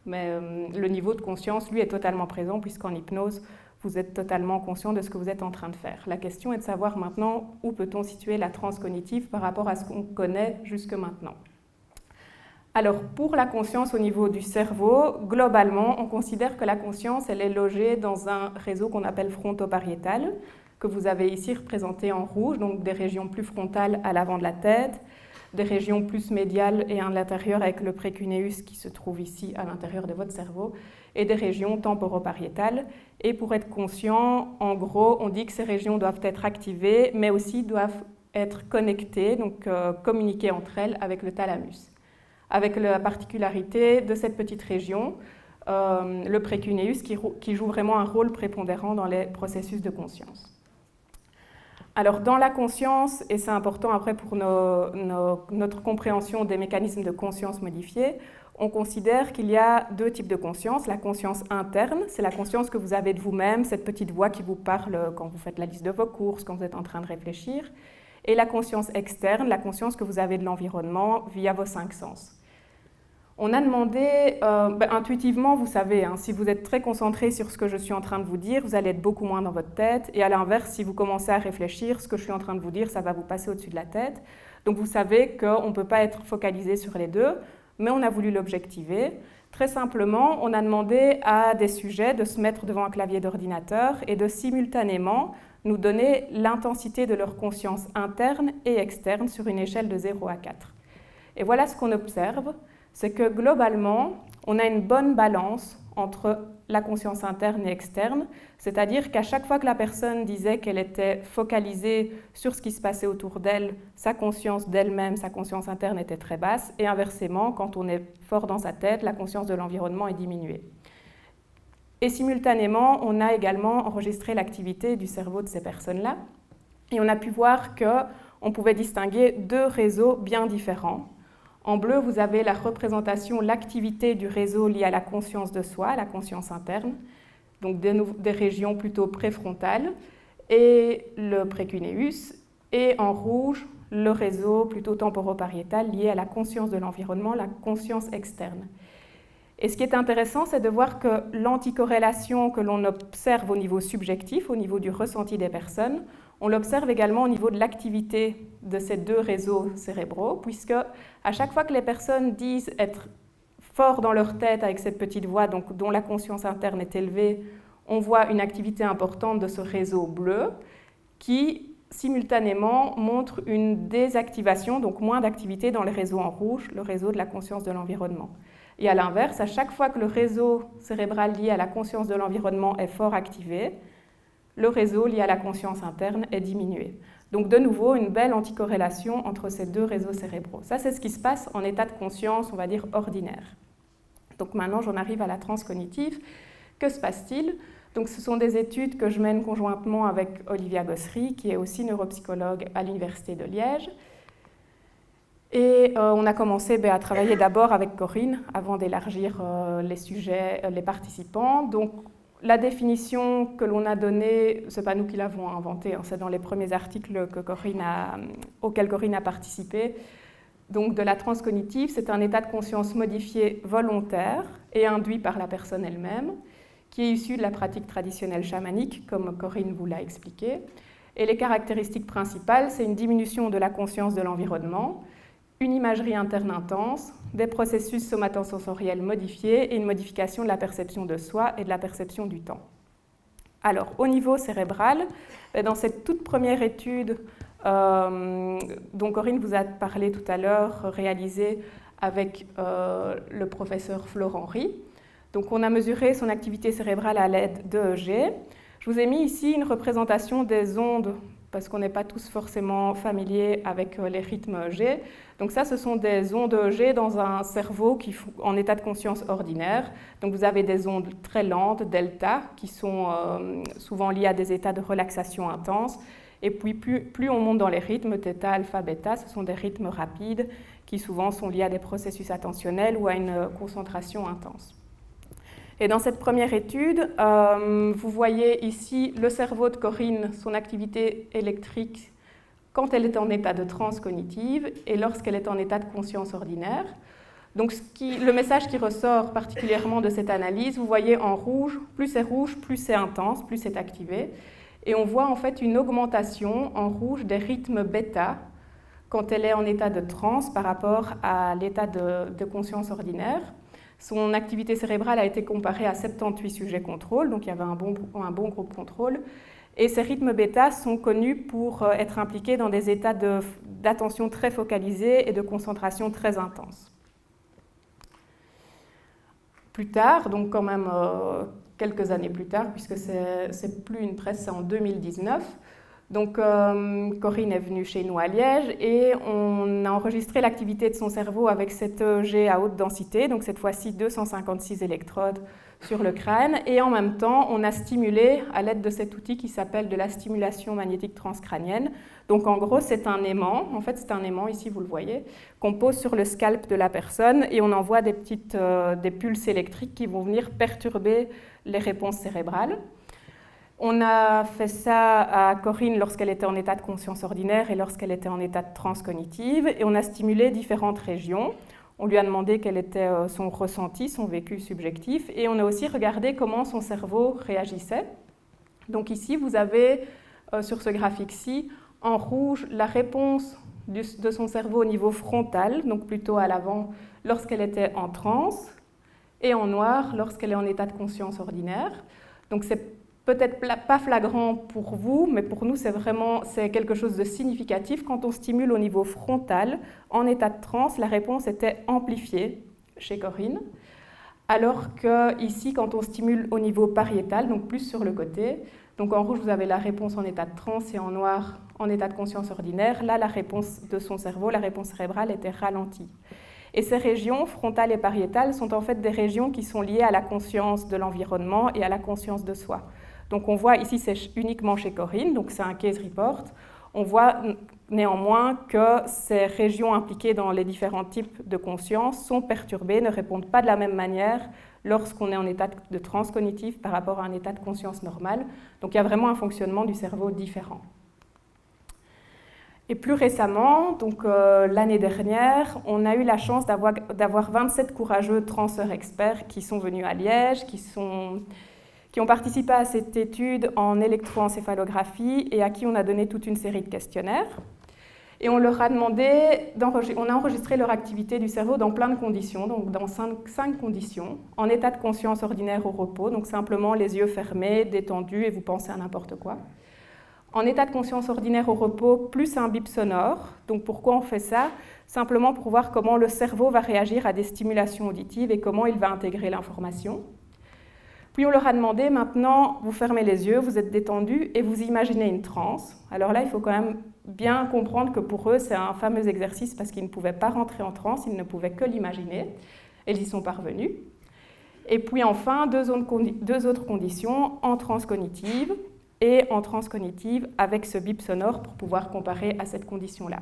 Mais le niveau de conscience, lui, est totalement présent, puisqu'en hypnose, vous êtes totalement conscient de ce que vous êtes en train de faire. La question est de savoir maintenant où peut-on situer la transcognitive par rapport à ce qu'on connaît jusque maintenant. Alors, pour la conscience au niveau du cerveau, globalement, on considère que la conscience, elle est logée dans un réseau qu'on appelle fronto-pariétal, que vous avez ici représenté en rouge, donc des régions plus frontales à l'avant de la tête, des régions plus médiales et à l'intérieur avec le précuneus qui se trouve ici à l'intérieur de votre cerveau, et des régions temporopariétales. Et pour être conscient, en gros, on dit que ces régions doivent être activées, mais aussi doivent être connectées, donc communiquer entre elles avec le thalamus. Avec la particularité de cette petite région, le précuneus qui joue vraiment un rôle prépondérant dans les processus de conscience. Alors, dans la conscience, et c'est important après pour notre compréhension des mécanismes de conscience modifiés, on considère qu'il y a deux types de conscience. La conscience interne, c'est la conscience que vous avez de vous-même, cette petite voix qui vous parle quand vous faites la liste de vos courses, quand vous êtes en train de réfléchir. Et la conscience externe, la conscience que vous avez de l'environnement via vos 5 sens. On a demandé, intuitivement, vous savez, si vous êtes très concentré sur ce que je suis en train de vous dire, vous allez être beaucoup moins dans votre tête. Et à l'inverse, si vous commencez à réfléchir, ce que je suis en train de vous dire, ça va vous passer au-dessus de la tête. Donc vous savez qu'on ne peut pas être focalisé sur les deux, mais on a voulu l'objectiver. Très simplement, on a demandé à des sujets de se mettre devant un clavier d'ordinateur et de simultanément nous donner l'intensité de leur conscience interne et externe sur une échelle de 0 à 4. Et voilà ce qu'on observe. C'est que globalement, on a une bonne balance entre la conscience interne et externe, c'est-à-dire qu'à chaque fois que la personne disait qu'elle était focalisée sur ce qui se passait autour d'elle, sa conscience d'elle-même, sa conscience interne était très basse, et inversement, quand on est fort dans sa tête, la conscience de l'environnement est diminuée. Et simultanément, on a également enregistré l'activité du cerveau de ces personnes-là, et on a pu voir qu'on pouvait distinguer deux réseaux bien différents. En bleu, vous avez la représentation, l'activité du réseau lié à la conscience de soi, à la conscience interne, donc des régions plutôt préfrontales, et le précuneus, et en rouge, le réseau plutôt temporopariétal lié à la conscience de l'environnement, la conscience externe. Et ce qui est intéressant, c'est de voir que l'anticorrélation que l'on observe au niveau subjectif, au niveau du ressenti des personnes, on l'observe également au niveau de l'activité de ces deux réseaux cérébraux, puisque à chaque fois que les personnes disent être forts dans leur tête avec cette petite voix, donc, dont la conscience interne est élevée, on voit une activité importante de ce réseau bleu qui, simultanément, montre une désactivation, donc moins d'activité dans le réseau en rouge, le réseau de la conscience de l'environnement. Et à l'inverse, à chaque fois que le réseau cérébral lié à la conscience de l'environnement est fort activé, le réseau lié à la conscience interne est diminué. Donc de nouveau, une belle anticorrélation entre ces deux réseaux cérébraux. Ça, c'est ce qui se passe en état de conscience, on va dire, ordinaire. Donc maintenant, j'en arrive à la transcognitive. Que se passe-t-il ? Donc ce sont des études que je mène conjointement avec Olivia Gossery, qui est aussi neuropsychologue à l'Université de Liège. Et on a commencé à travailler d'abord avec Corinne, avant d'élargir les sujets, les participants. Donc, la définition que l'on a donnée, ce n'est pas nous qui l'avons inventée, c'est dans les premiers articles auxquels Corinne a participé. Donc, de la transcognitive, c'est un état de conscience modifié volontaire et induit par la personne elle-même, qui est issu de la pratique traditionnelle chamanique, comme Corinne vous l'a expliqué. Et les caractéristiques principales, c'est une diminution de la conscience de l'environnement, une imagerie interne intense, des processus somatosensoriels modifiés et une modification de la perception de soi et de la perception du temps. Alors, au niveau cérébral, dans cette toute première étude dont Corinne vous a parlé tout à l'heure, réalisée avec le professeur Florent Ry, donc on a mesuré son activité cérébrale à l'aide d'EEG. Je vous ai mis ici une représentation des ondes, parce qu'on n'est pas tous forcément familiers avec les rythmes EEG. Donc ça, ce sont des ondes EEG dans un cerveau en état de conscience ordinaire. Donc vous avez des ondes très lentes, delta, qui sont souvent liées à des états de relaxation intense. Et puis plus on monte dans les rythmes, θ, alpha, bêta, ce sont des rythmes rapides qui souvent sont liés à des processus attentionnels ou à une concentration intense. Et dans cette première étude, vous voyez ici le cerveau de Corinne, son activité électrique quand elle est en état de transe cognitive et lorsqu'elle est en état de conscience ordinaire. Donc le message qui ressort particulièrement de cette analyse, vous voyez en rouge, plus c'est intense, plus c'est activé. Et on voit en fait une augmentation en rouge des rythmes bêta quand elle est en état de transe par rapport à l'état de conscience ordinaire. Son activité cérébrale a été comparée à 78 sujets contrôle, donc il y avait un bon groupe contrôle. Et ces rythmes bêta sont connus pour être impliqués dans des états d'attention très focalisés et de concentration très intense. Plus tard, donc quand même quelques années plus tard, puisque c'est plus une presse, c'est en 2019, donc Corinne est venue chez nous à Liège et on a enregistré l'activité de son cerveau avec cet EEG à haute densité, donc cette fois-ci 256 électrodes sur le crâne, et en même temps on a stimulé à l'aide de cet outil qui s'appelle de la stimulation magnétique transcrânienne. Donc en gros c'est un aimant, en fait c'est un aimant, ici vous le voyez, qu'on pose sur le scalp de la personne et on envoie des pulses électriques qui vont venir perturber les réponses cérébrales. On a fait ça à Corinne lorsqu'elle était en état de conscience ordinaire et lorsqu'elle était en état de transe cognitive, et on a stimulé différentes régions. On lui a demandé quel était son ressenti, son vécu subjectif, et on a aussi regardé comment son cerveau réagissait. Donc ici, vous avez sur ce graphique-ci, en rouge, la réponse de son cerveau au niveau frontal, donc plutôt à l'avant, lorsqu'elle était en transe, et en noir, lorsqu'elle est en état de conscience ordinaire. Donc c'est peut-être pas flagrant pour vous, mais pour nous, c'est quelque chose de significatif. Quand on stimule au niveau frontal, en état de transe, la réponse était amplifiée chez Corinne, alors que ici, quand on stimule au niveau pariétal, donc plus sur le côté, donc en rouge, vous avez la réponse en état de transe et en noir, en état de conscience ordinaire. Là, la réponse de son cerveau, la réponse cérébrale était ralentie. Et ces régions, frontales et pariétales, sont en fait des régions qui sont liées à la conscience de l'environnement et à la conscience de soi. Donc on voit ici, c'est uniquement chez Corinne, donc c'est un case report. On voit néanmoins que ces régions impliquées dans les différents types de conscience sont perturbées, ne répondent pas de la même manière lorsqu'on est en état de transe cognitive par rapport à un état de conscience normal. Donc il y a vraiment un fonctionnement du cerveau différent. Et plus récemment, donc l'année dernière, on a eu la chance d'avoir 27 courageux transeurs experts qui sont venus à Liège, qui ont participé à cette étude en électroencéphalographie et à qui on a donné toute une série de questionnaires. Et on leur a demandé, on a enregistré leur activité du cerveau dans plein de conditions, donc dans 5 conditions, en état de conscience ordinaire au repos, donc simplement les yeux fermés, détendus et vous pensez à n'importe quoi. En état de conscience ordinaire au repos, plus un bip sonore. Donc pourquoi on fait ça? Simplement pour voir comment le cerveau va réagir à des stimulations auditives et comment il va intégrer l'information. Puis on leur a demandé, maintenant, vous fermez les yeux, vous êtes détendus et vous imaginez une transe. Alors là, il faut quand même bien comprendre que pour eux, c'est un fameux exercice parce qu'ils ne pouvaient pas rentrer en transe, ils ne pouvaient que l'imaginer. Et ils y sont parvenus. Et puis enfin, deux autres conditions, en transe cognitive et en transe cognitive avec ce bip sonore pour pouvoir comparer à cette condition-là.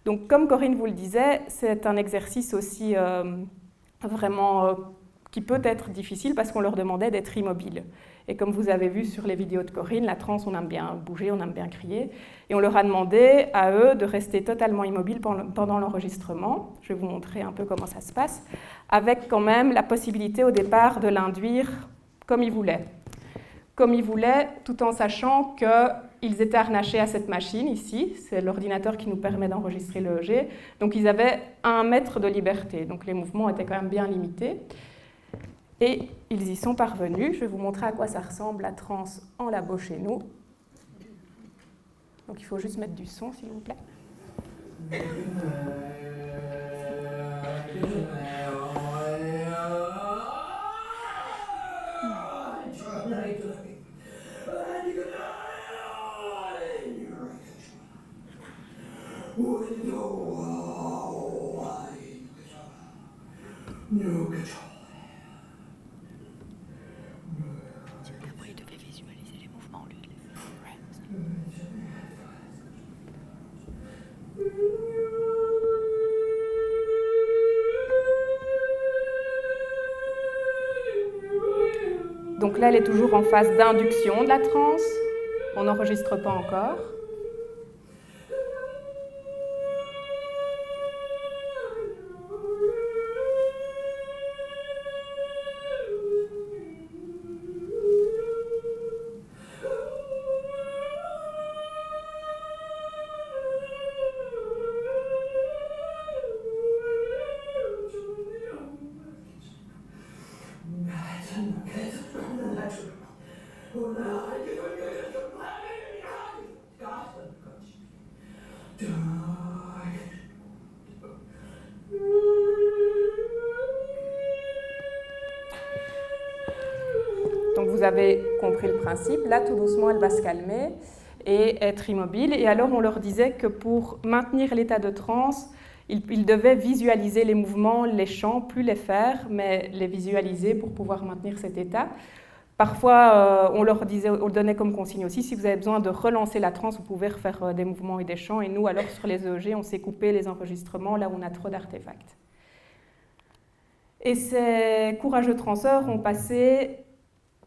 Donc comme Corinne vous le disait, c'est un exercice aussi vraiment qui peut être difficile parce qu'on leur demandait d'être immobiles. Et comme vous avez vu sur les vidéos de Corinne, la transe, on aime bien bouger, on aime bien crier. Et on leur a demandé à eux de rester totalement immobiles pendant l'enregistrement. Je vais vous montrer un peu comment ça se passe, avec quand même la possibilité au départ de l'induire comme ils voulaient. comme ils voulaient, tout en sachant qu'ils étaient harnachés à cette machine ici. C'est l'ordinateur qui nous permet d'enregistrer le EEG. Donc ils avaient 1 mètre de liberté. Donc les mouvements étaient quand même bien limités. Et ils y sont parvenus. Je vais vous montrer à quoi ça ressemble la transe en labo chez nous. Donc il faut juste mettre du son, s'il vous plaît. Il devait visualiser les mouvements, lui. Donc là, elle est toujours en phase d'induction de la transe. On n'enregistre pas encore. Donc vous avez compris le principe. Là, tout doucement, elle va se calmer et être immobile. Et alors, on leur disait que pour maintenir l'état de transe, ils devaient visualiser les mouvements, les chants, plus les faire, mais les visualiser pour pouvoir maintenir cet état. Parfois, on leur donnait comme consigne aussi, si vous avez besoin de relancer la transe, vous pouvez refaire des mouvements et des chants. Et nous, alors, sur les EEG, on s'est coupé les enregistrements là où on a trop d'artefacts. Et ces courageux transeurs ont passé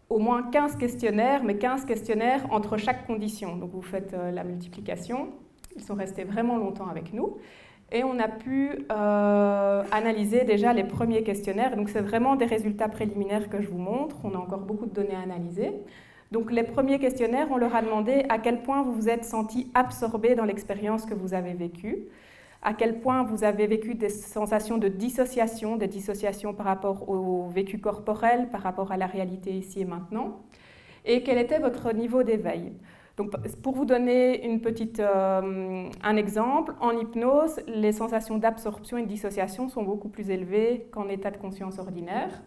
au moins 15 questionnaires, mais 15 questionnaires entre chaque condition. Donc vous faites la multiplication. Ils sont restés vraiment longtemps avec nous. Et on a pu analyser déjà les premiers questionnaires. Donc c'est vraiment des résultats préliminaires que je vous montre. On a encore beaucoup de données à analyser. Donc les premiers questionnaires, on leur a demandé à quel point vous vous êtes senti absorbé dans l'expérience que vous avez vécue, à quel point vous avez vécu des sensations de dissociation, des dissociations par rapport au vécu corporel, par rapport à la réalité ici et maintenant, et quel était votre niveau d'éveil. Donc, pour vous donner un exemple, en hypnose, les sensations d'absorption et de dissociation sont beaucoup plus élevées qu'en état de conscience ordinaire.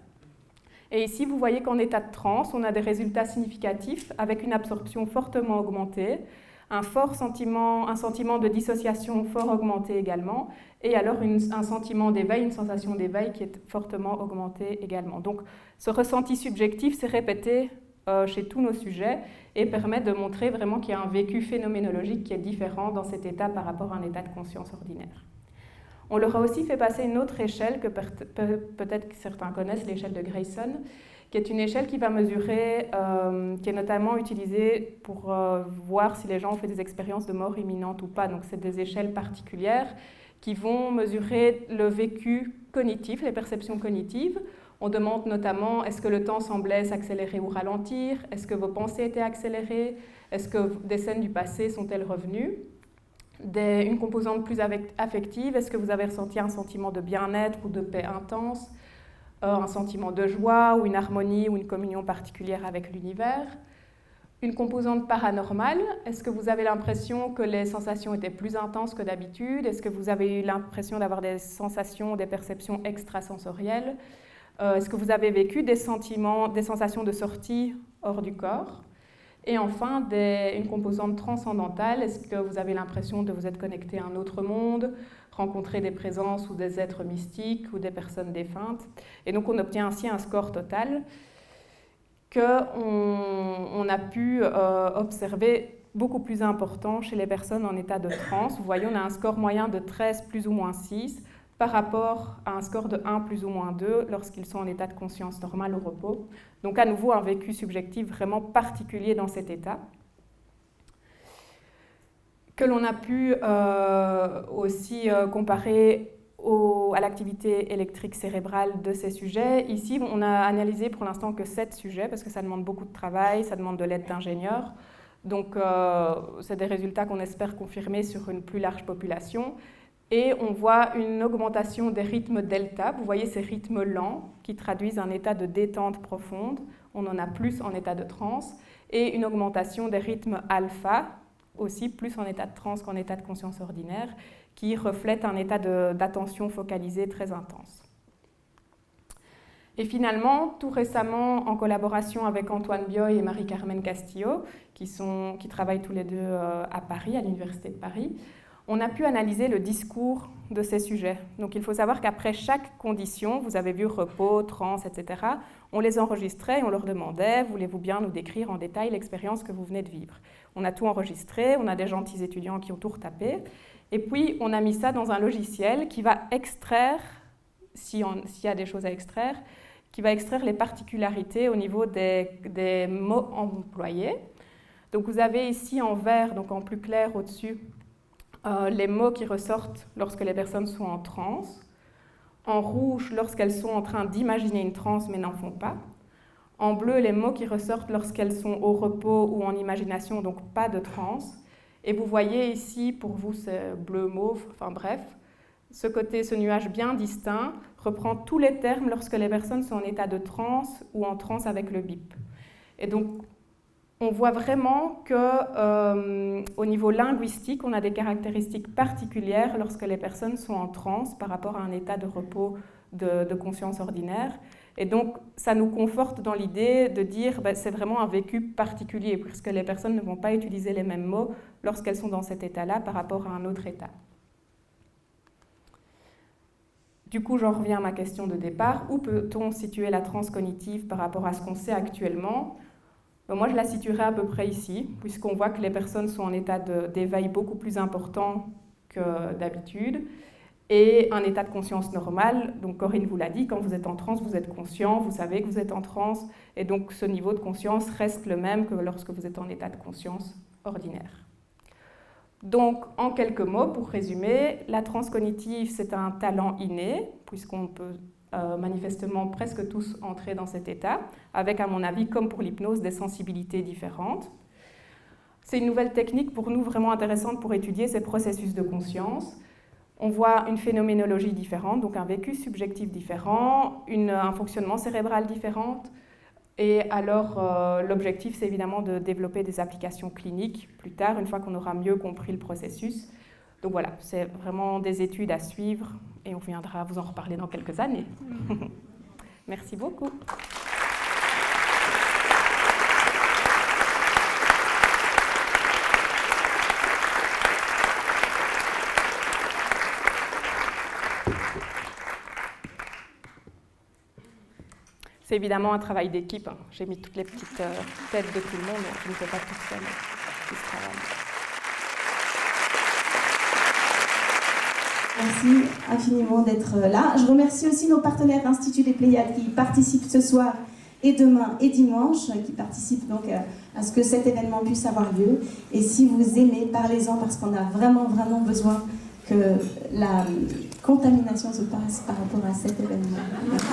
Et ici, vous voyez qu'en état de transe, on a des résultats significatifs avec une absorption fortement augmentée, un sentiment de dissociation fort augmenté également, et alors un sentiment d'éveil, une sensation d'éveil qui est fortement augmentée également. Donc, ce ressenti subjectif s'est répété chez tous nos sujets et permet de montrer vraiment qu'il y a un vécu phénoménologique qui est différent dans cet état par rapport à un état de conscience ordinaire. On leur a aussi fait passer une autre échelle que peut-être que certains connaissent, l'échelle de Grayson, qui est une échelle qui va mesurer, qui est notamment utilisée pour voir si les gens ont fait des expériences de mort imminente ou pas. Donc c'est des échelles particulières qui vont mesurer le vécu cognitif, les perceptions cognitives. On demande notamment, est-ce que le temps semblait s'accélérer ou ralentir? Est-ce que vos pensées étaient accélérées? Est-ce que des scènes du passé sont-elles revenues? Une composante plus affective, est-ce que vous avez ressenti un sentiment de bien-être ou de paix intense? Un sentiment de joie ou une harmonie ou une communion particulière avec l'univers? Une composante paranormale, est-ce que vous avez l'impression que les sensations étaient plus intenses que d'habitude? Est-ce que vous avez eu l'impression d'avoir des sensations, des perceptions extrasensorielles? Est-ce que vous avez vécu des sensations de sortie hors du corps? Et enfin, une composante transcendantale, est-ce que vous avez l'impression de vous être connecté à un autre monde, rencontrer des présences ou des êtres mystiques ou des personnes défuntes? Et donc on obtient ainsi un score total qu'on a pu observer beaucoup plus important chez les personnes en état de transe. Vous voyez, on a un score moyen de 13 plus ou moins 6 par rapport à un score de 1 plus ou moins 2 lorsqu'ils sont en état de conscience normale au repos. Donc à nouveau, un vécu subjectif vraiment particulier dans cet état, que l'on a pu aussi comparer à l'activité électrique cérébrale de ces sujets. Ici, on a analysé pour l'instant que 7 sujets, parce que ça demande beaucoup de travail, ça demande de l'aide d'ingénieurs. Donc, c'est des résultats qu'on espère confirmer sur une plus large population. Et on voit une augmentation des rythmes delta. Vous voyez ces rythmes lents qui traduisent un état de détente profonde. On en a plus en état de transe. Et une augmentation des rythmes alpha, aussi plus en état de transe qu'en état de conscience ordinaire, qui reflète un état d'attention focalisée très intense. Et finalement, tout récemment, en collaboration avec Antoine Bioy et Marie-Carmen Castillo, qui travaillent tous les deux à Paris, à l'Université de Paris, on a pu analyser le discours de ces sujets. Donc il faut savoir qu'après chaque condition, vous avez vu repos, transe, etc., on les enregistrait et on leur demandait « Voulez-vous bien nous décrire en détail l'expérience que vous venez de vivre ?» On a tout enregistré, on a des gentils étudiants qui ont tout retapé, et puis on a mis ça dans un logiciel qui va extraire, s'il y a des choses à extraire, qui va extraire les particularités au niveau des mots employés. Donc vous avez ici en vert, donc en plus clair au-dessus, les mots qui ressortent lorsque les personnes sont en transe, en rouge lorsqu'elles sont en train d'imaginer une transe mais n'en font pas, en bleu les mots qui ressortent lorsqu'elles sont au repos ou en imagination, donc pas de transe, et vous voyez ici, pour vous c'est bleu mauve, enfin bref, ce nuage bien distinct reprend tous les termes lorsque les personnes sont en état de transe ou en transe avec le bip. Et donc on voit vraiment qu'au niveau linguistique, on a des caractéristiques particulières lorsque les personnes sont en transe par rapport à un état de repos de conscience ordinaire. Et donc, ça nous conforte dans l'idée de dire que c'est vraiment un vécu particulier, puisque les personnes ne vont pas utiliser les mêmes mots lorsqu'elles sont dans cet état-là par rapport à un autre état. Du coup, j'en reviens à ma question de départ. Où peut-on situer la transe cognitive par rapport à ce qu'on sait actuellement ? Moi, je la situerais à peu près ici, puisqu'on voit que les personnes sont en état d'éveil beaucoup plus important que d'habitude, et un état de conscience normal. Donc Corinne vous l'a dit, quand vous êtes en transe, vous êtes conscient, vous savez que vous êtes en transe, et donc ce niveau de conscience reste le même que lorsque vous êtes en état de conscience ordinaire. Donc, en quelques mots, pour résumer, la transe cognitive, c'est un talent inné, puisqu'on peut manifestement presque tous entrer dans cet état, avec, à mon avis, comme pour l'hypnose, des sensibilités différentes. C'est une nouvelle technique pour nous vraiment intéressante pour étudier ces processus de conscience. On voit une phénoménologie différente, donc un vécu subjectif différent, un fonctionnement cérébral différent. Et alors, l'objectif, c'est évidemment de développer des applications cliniques plus tard, une fois qu'on aura mieux compris le processus. Donc voilà, c'est vraiment des études à suivre et on viendra vous en reparler dans quelques années. Merci beaucoup. C'est évidemment un travail d'équipe. J'ai mis toutes les petites têtes de tout le monde, donc je ne fais pas toute seule ce travail. Merci infiniment d'être là. Je remercie aussi nos partenaires Institut des Pléiades qui participent ce soir et demain et dimanche, qui participent donc à ce que cet événement puisse avoir lieu. Et si vous aimez, parlez-en parce qu'on a vraiment besoin que la contamination se passe par rapport à cet événement. Merci.